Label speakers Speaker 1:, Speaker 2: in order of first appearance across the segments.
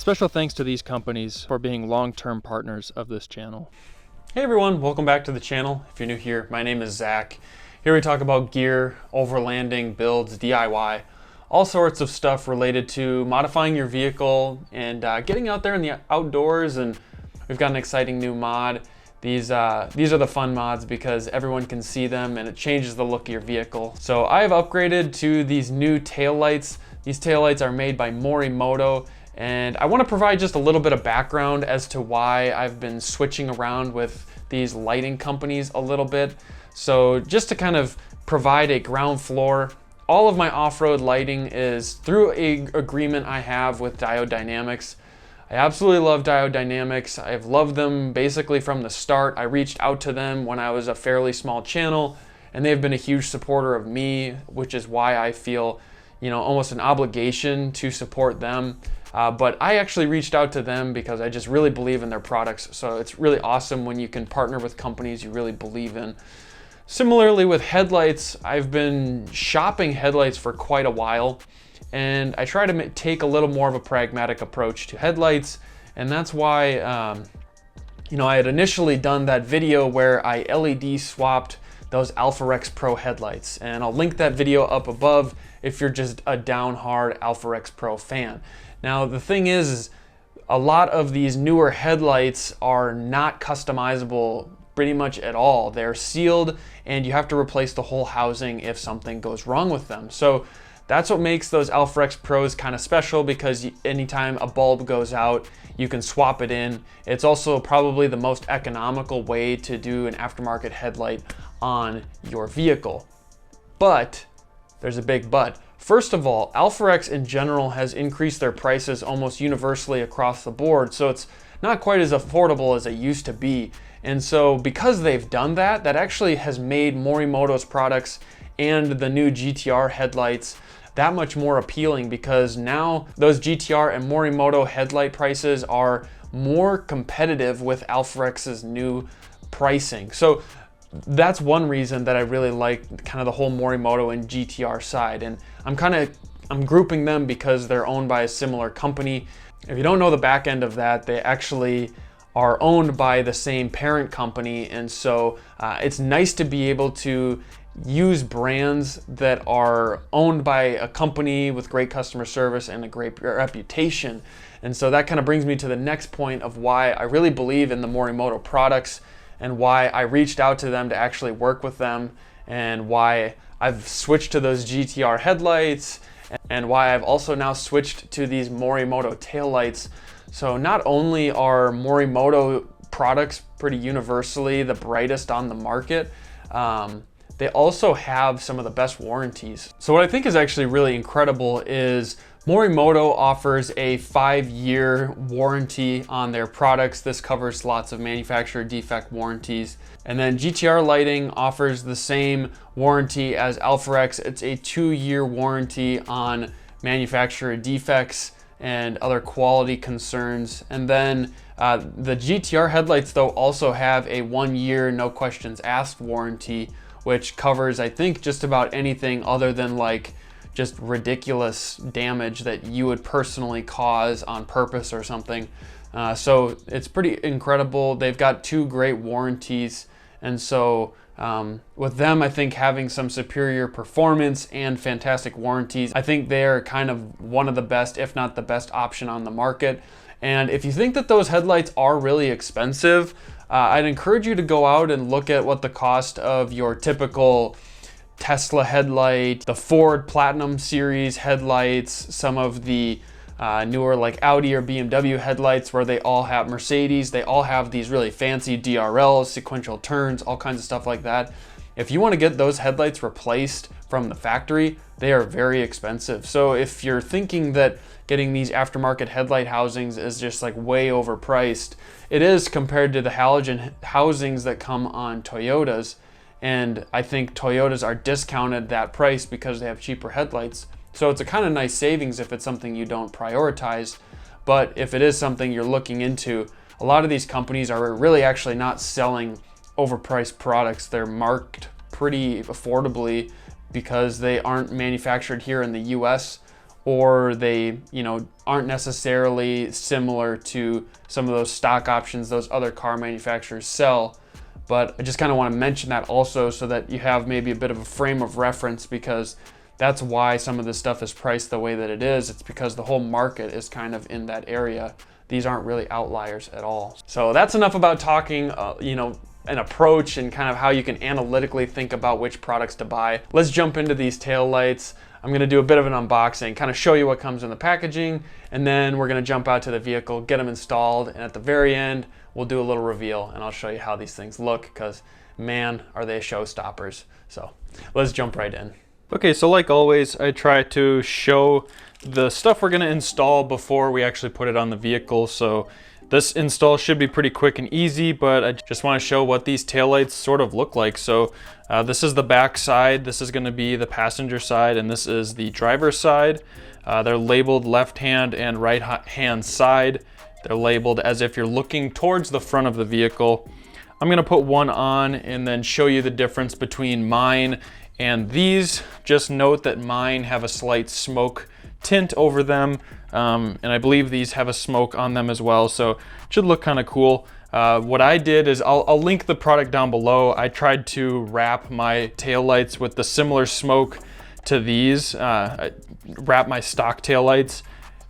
Speaker 1: Special thanks to these companies for being long-term partners of this channel.
Speaker 2: Hey everyone, welcome back to the channel. If you're new here, my name is Zach. Here we talk about gear, overlanding, builds, DIY, all sorts of stuff related to modifying your vehicle and getting out there in the outdoors. And we've got an exciting new mod. These are the fun mods because everyone can see them and it changes the look of your vehicle. So I have upgraded to these new taillights. These taillights are made by Morimoto, and I want to provide just a little bit of background as to why I've been switching around with these lighting companies a little bit. So just to kind of provide a ground floor, all of my off-road lighting is through an agreement I have with Diode Dynamics. I absolutely love Diode Dynamics. I've loved them basically from the start. I reached out to them when I was a fairly small channel, and they've been a huge supporter of me, which is why I feel, almost an obligation to support them. But I actually reached out to them because I just really believe in their products. So it's really awesome when you can partner with companies you really believe in. Similarly with headlights, I've been shopping headlights for quite a while, and I try to take a little more of a pragmatic approach to headlights. And that's why, I had initially done that video where I LED swapped those AlphaRex Pro headlights. And I'll link that video up above if you're just a down-hard AlphaRex Pro fan. Now, the thing is a lot of these newer headlights are not customizable pretty much at all. They're sealed and you have to replace the whole housing if something goes wrong with them. So that's what makes those AlphaRex Pros kind of special, because anytime a bulb goes out, you can swap it in. It's also probably the most economical way to do an aftermarket headlight on your vehicle. But there's a big but. First of all, AlphaRex in general has increased their prices almost universally across the board, so it's not quite as affordable as it used to be. And so because they've done that, that actually has made Morimoto's products and the new GTR headlights that much more appealing, because now those GTR and Morimoto headlight prices are more competitive with AlphaRex's new pricing. So that's one reason that I really like kind of the whole Morimoto and GTR side. And I'm grouping them because they're owned by a similar company. If you don't know the back end of that, they actually are owned by the same parent company. And so it's nice to be able to use brands that are owned by a company with great customer service and a great reputation. And so that kind of brings me to the next point of why I really believe in the Morimoto products, and why I reached out to them to actually work with them, and why I've switched to those GTR headlights, and why I've also now switched to these Morimoto taillights. So not only are Morimoto products pretty universally the brightest on the market, they also have some of the best warranties. So what I think is actually really incredible is Morimoto offers a 5-year warranty on their products. This covers lots of manufacturer defect warranties. And then GTR Lighting offers the same warranty as AlphaRex. It's a 2-year warranty on manufacturer defects and other quality concerns. And then the GTR headlights though also have a 1-year no questions asked warranty, which covers, I think, just about anything other than like just ridiculous damage that you would personally cause on purpose or something. So it's pretty incredible. They've got 2 great warranties. And so with them, I think having some superior performance and fantastic warranties, I think they're kind of one of the best, if not the best option on the market. And if you think that those headlights are really expensive, I'd encourage you to go out and look at what the cost of your typical Tesla headlight, the Ford Platinum Series headlights, some of the newer like Audi or BMW headlights, where they all have Mercedes, they all have these really fancy DRLs, sequential turns, all kinds of stuff like that. If you want to get those headlights replaced from the factory, they are very expensive. So if you're thinking that getting these aftermarket headlight housings is just like way overpriced, it is compared to the halogen housings that come on Toyotas. And I think Toyotas are discounted that price because they have cheaper headlights. So it's a kind of nice savings if it's something you don't prioritize. But if it is something you're looking into, a lot of these companies are really actually not selling overpriced products. They're marked pretty affordably because they aren't manufactured here in the US or they, aren't necessarily similar to some of those stock options those other car manufacturers sell. But I just kind of want to mention that also, so that you have maybe a bit of a frame of reference, because that's why some of this stuff is priced the way that it is. It's because the whole market is kind of in that area. These aren't really outliers at all. So that's enough about talking, an approach and kind of how you can analytically think about which products to buy. Let's jump into these tail lights. I'm gonna do a bit of an unboxing, kind of show you what comes in the packaging, and then we're gonna jump out to the vehicle, get them installed, and at the very end, we'll do a little reveal, and I'll show you how these things look, because man, are they showstoppers. So let's jump right in.
Speaker 1: Okay, so like always, I try to show the stuff we're gonna install before we actually put it on the vehicle. So this install should be pretty quick and easy, but I just wanna show what these taillights sort of look like. So this is the back side, this is gonna be the passenger side, and this is the driver's side. They're labeled left hand and right hand side. They're labeled as if you're looking towards the front of the vehicle. I'm gonna put one on and then show you the difference between mine and these. Just note that mine have a slight smoke tint over them, and I believe these have a smoke on them as well, so it should look kind of cool. What I did is, I'll link the product down below. I tried to wrap my taillights with the similar smoke to these, wrap my stock taillights.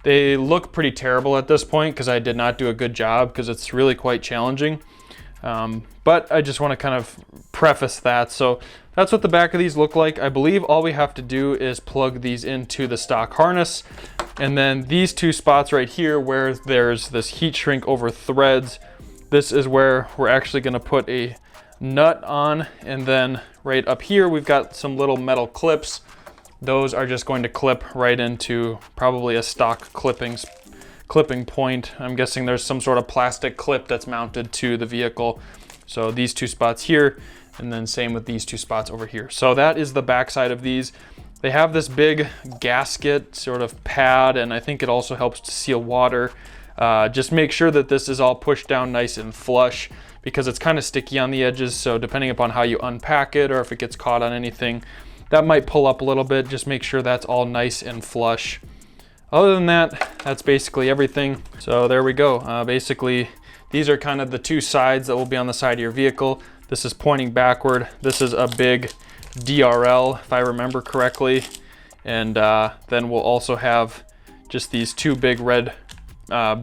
Speaker 1: They look pretty terrible at this point because I did not do a good job, because it's really quite challenging. But I just want to kind of preface that. So that's what the back of these look like. I believe all we have to do is plug these into the stock harness, and then these two spots right here where there's this heat shrink over threads, this is where we're actually going to put a nut on. And then right up here we've got some little metal clips. Those are just going to clip right into probably a stock clipping point. I'm guessing there's some sort of plastic clip that's mounted to the vehicle. So these two spots here, and then same with these two spots over here. So that is the back side of these. They have this big gasket sort of pad, and I think it also helps to seal water. Just make sure that this is all pushed down nice and flush, because it's kind of sticky on the edges. So depending upon how you unpack it, or if it gets caught on anything, that might pull up a little bit. Just make sure that's all nice and flush. Other than that, that's basically everything. So there we go. Basically, these are kind of the two sides that will be on the side of your vehicle. This is pointing backward. This is a big DRL, if I remember correctly. And then we'll also have just these two big red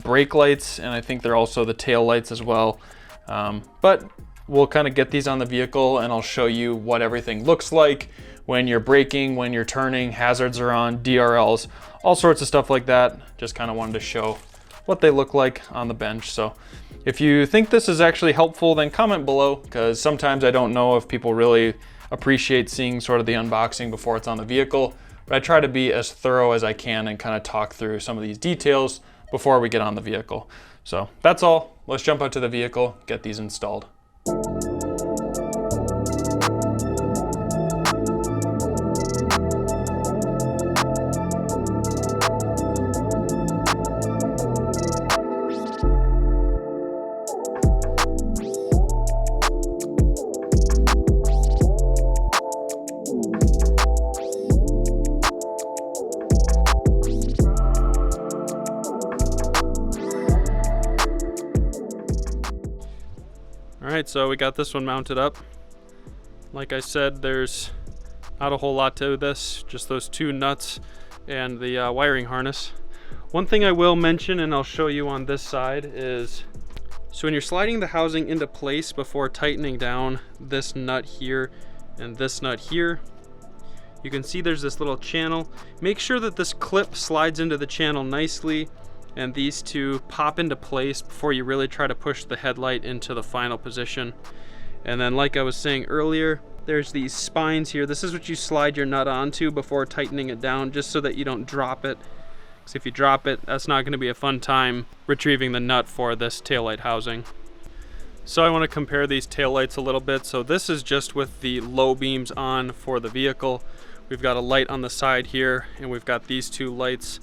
Speaker 1: brake lights, and I think they're also the tail lights as well. But we'll kind of get these on the vehicle, and I'll show you what everything looks like when you're braking, when you're turning, hazards are on, DRLs, all sorts of stuff like that. Just kind of wanted to show what they look like on the bench. So if you think this is actually helpful, then comment below, because sometimes I don't know if people really appreciate seeing sort of the unboxing before it's on the vehicle. But I try to be as thorough as I can and kind of talk through some of these details before we get on the vehicle. So that's all. Let's jump out to the vehicle, get these installed.
Speaker 3: Alright, so we got this one mounted up. Like I said, there's not a whole lot to this, just those two nuts and the wiring harness. One thing I will mention, and I'll show you on this side, is so when you're sliding the housing into place before tightening down this nut here and this nut here, you can see there's this little channel. Make sure that this clip slides into the channel nicely, and these two pop into place before you really try to push the headlight into the final position. And then, like I was saying earlier, there's these spines here. This is what you slide your nut onto before tightening it down, just so that you don't drop it. Because if you drop it, that's not going to be a fun time retrieving the nut for this taillight housing. So I want to compare these taillights a little bit. So this is just with the low beams on for the vehicle. We've got a light on the side here, and we've got these two lights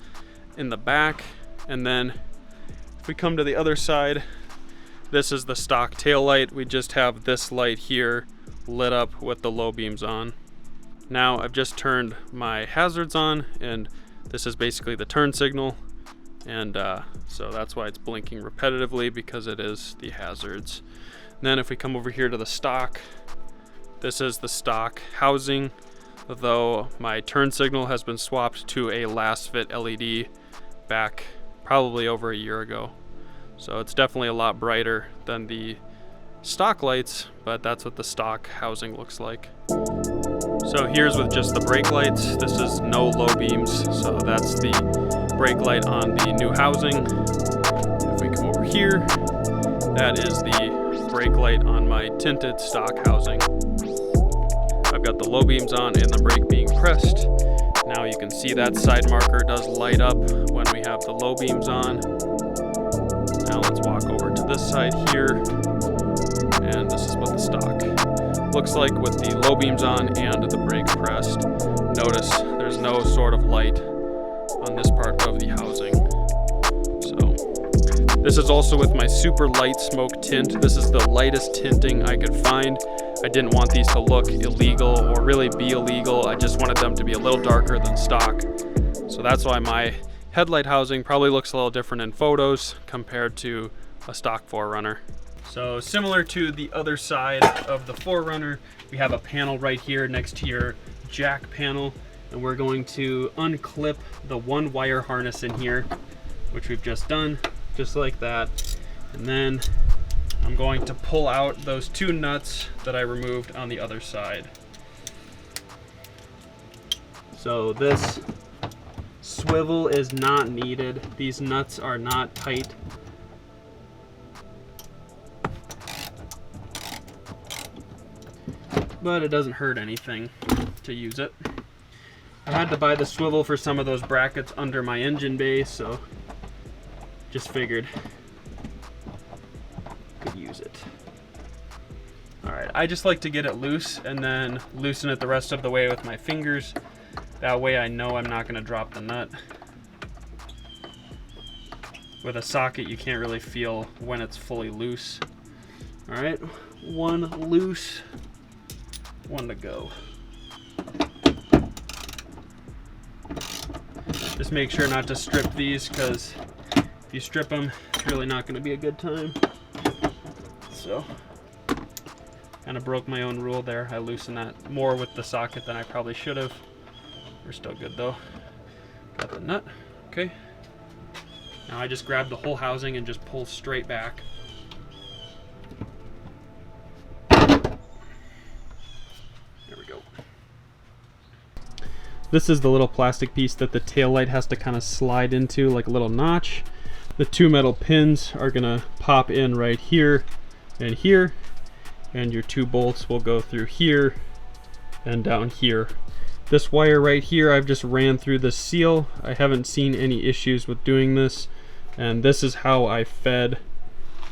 Speaker 3: in the back. And then if we come to the other side, this is the stock tail light. We just have this light here lit up with the low beams on. Now I've just turned my hazards on, and This is basically the turn signal, and so that's why it's blinking repetitively, because it is the hazards. And then if we come over here to the stock, this is the stock housing, though my turn signal has been swapped to a last fit LED back probably over a year ago. So it's definitely a lot brighter than the stock lights, but that's what the stock housing looks like. So here's with just the brake lights. This is no low beams, so that's the brake light on the new housing. If we come over here, that is the brake light on my tinted stock housing. I've got the low beams on and the brake being pressed. Now you can see that side marker does light up when we have the low beams on. Now let's walk over to this side here, and this is what the stock looks like with the low beams on and the brake pressed. Notice there's no sort of light on this part of the housing. So this is also with my super light smoke tint. This is the lightest tinting I could find. I didn't want these to look illegal or really be illegal. I just wanted them to be a little darker than stock. So that's why my headlight housing probably looks a little different in photos compared to a stock 4Runner. So similar to the other side of the 4Runner, we have a panel right here next to your jack panel, and we're going to unclip the one wire harness in here, which we've just done, just like that. And then I'm going to pull out those two nuts that I removed on the other side. So this swivel is not needed. These nuts are not tight. But it doesn't hurt anything to use it. I had to buy the swivel for some of those brackets under my engine bay, so just figured could use it. Alright, I just like to get it loose and then loosen it the rest of the way with my fingers. That way I know I'm not going to drop the nut. With a socket you can't really feel when it's fully loose. Alright, one loose, one to go. Just make sure not to strip these, because if you strip them, it's really not going to be a good time. So, kind of broke my own rule there. I loosened that more with the socket than I probably should have. We're still good though. Got the nut. Okay. Now I just grab the whole housing and just pull straight back. This is the little plastic piece that the taillight has to kind of slide into, like a little notch. The two metal pins are gonna pop in right here and here, and your two bolts will go through here and down here. This wire right here, I've just ran through the seal. I haven't seen any issues with doing this, and this is how I fed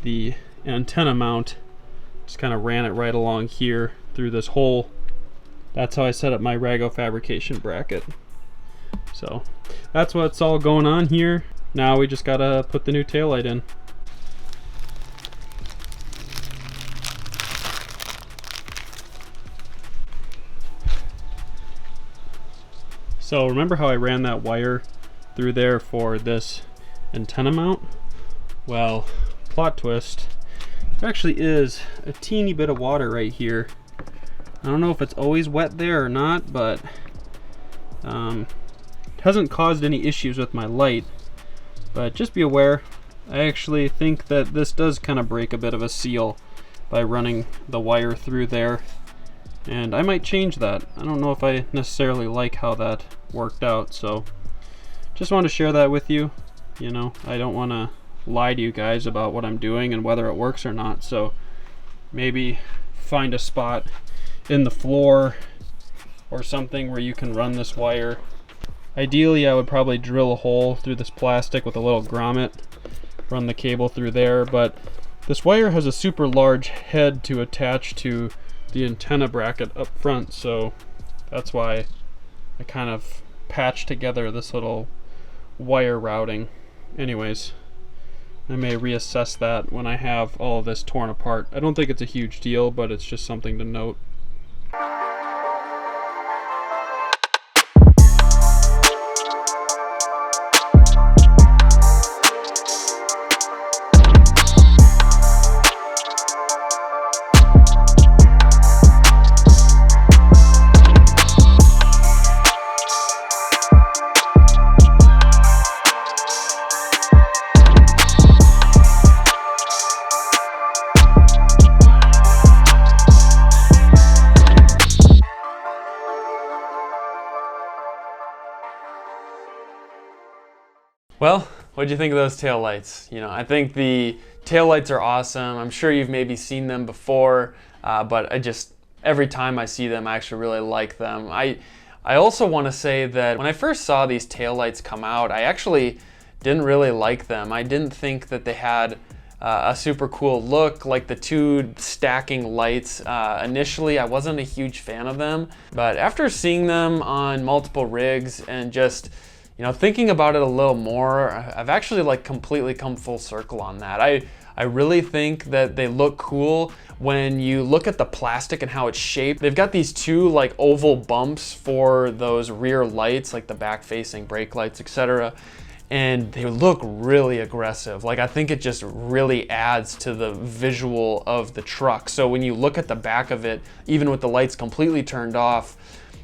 Speaker 3: the antenna mount. Just kind of ran it right along here through this hole. That's how I set up my Rago fabrication bracket. So that's what's all going on here. Now we just gotta put the new taillight in. So remember how I ran that wire through there for this antenna mount? Well, plot twist, there actually is a teeny bit of water right here. I don't know if it's always wet there or not, but it hasn't caused any issues with my light. But just be aware, I actually think that this does kind of break a bit of a seal by running the wire through there. And I might change that. I don't know if I necessarily like how that worked out, so just want to share that with you. You know, I don't want to lie to you guys about what I'm doing and whether it works or not, so maybe find a spot in the floor or something where you can run this wire. Ideally, I would probably drill a hole through this plastic with a little grommet, run the cable through there, but this wire has a super large head to attach to the antenna bracket up front, so that's why I kind of patched together this little wire routing. Anyways, I may reassess that when I have all of this torn apart. I don't think it's a huge deal, but it's just something to note.
Speaker 2: Well, what'd you think of those tail lights? You know, I think the tail lights are awesome. I'm sure you've maybe seen them before, but every time I see them, I actually really like them. I also want to say that when I first saw these tail lights come out, I actually didn't really like them. I didn't think that they had a super cool look, like the two stacking lights. Initially, I wasn't a huge fan of them, but after seeing them on multiple rigs and just, you know, thinking about it a little more, I've actually like completely come full circle on that. I really think that they look cool when you look at the plastic and how it's shaped. They've got these two like oval bumps for those rear lights, like the back facing brake lights, etc. And they look really aggressive. Like, I think it just really adds to the visual of the truck. So when you look at the back of it, even with the lights completely turned off,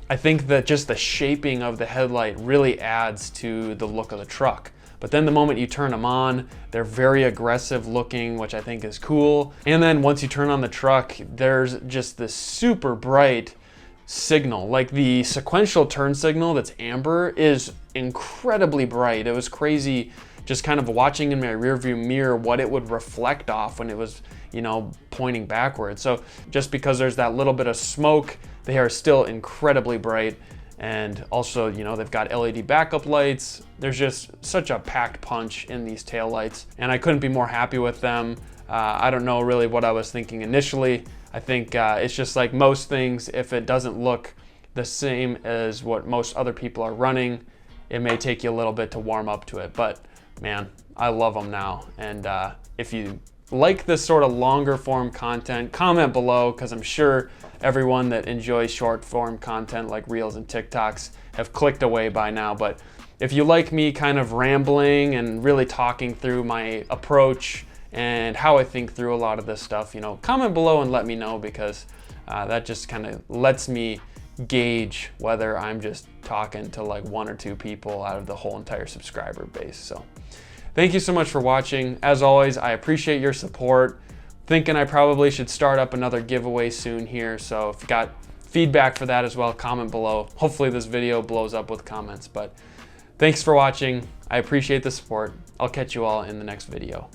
Speaker 2: I think that just the shaping of the headlight really adds to the look of the truck. But then the moment you turn them on, they're very aggressive looking, which I think is cool. And then once you turn on the truck, there's just this super bright signal. Like the sequential turn signal that's amber is incredibly bright. It was crazy just kind of watching in my rearview mirror what it would reflect off when it was, you know, pointing backwards. So just because there's that little bit of smoke, they are still incredibly bright. And also, you know, they've got LED backup lights. There's just such a packed punch in these tail lights, and I couldn't be more happy with them. I don't know really what I was thinking initially. I think it's just like most things, if it doesn't look the same as what most other people are running, it may take you a little bit to warm up to it. But man, I love them now. And if you like this sort of longer form content, comment below, because I'm sure everyone that enjoys short form content like Reels and TikToks have clicked away by now. But if you like me kind of rambling and really talking through my approach and how I think through a lot of this stuff, you know, comment below and let me know, because that just kind of lets me gauge whether I'm just talking to like one or two people out of the whole entire subscriber base. So thank you so much for watching. As always, I appreciate your support. Thinking I probably should start up another giveaway soon here. So if you got feedback for that as well, comment below. Hopefully this video blows up with comments, but thanks for watching. I appreciate the support. I'll catch you all in the next video.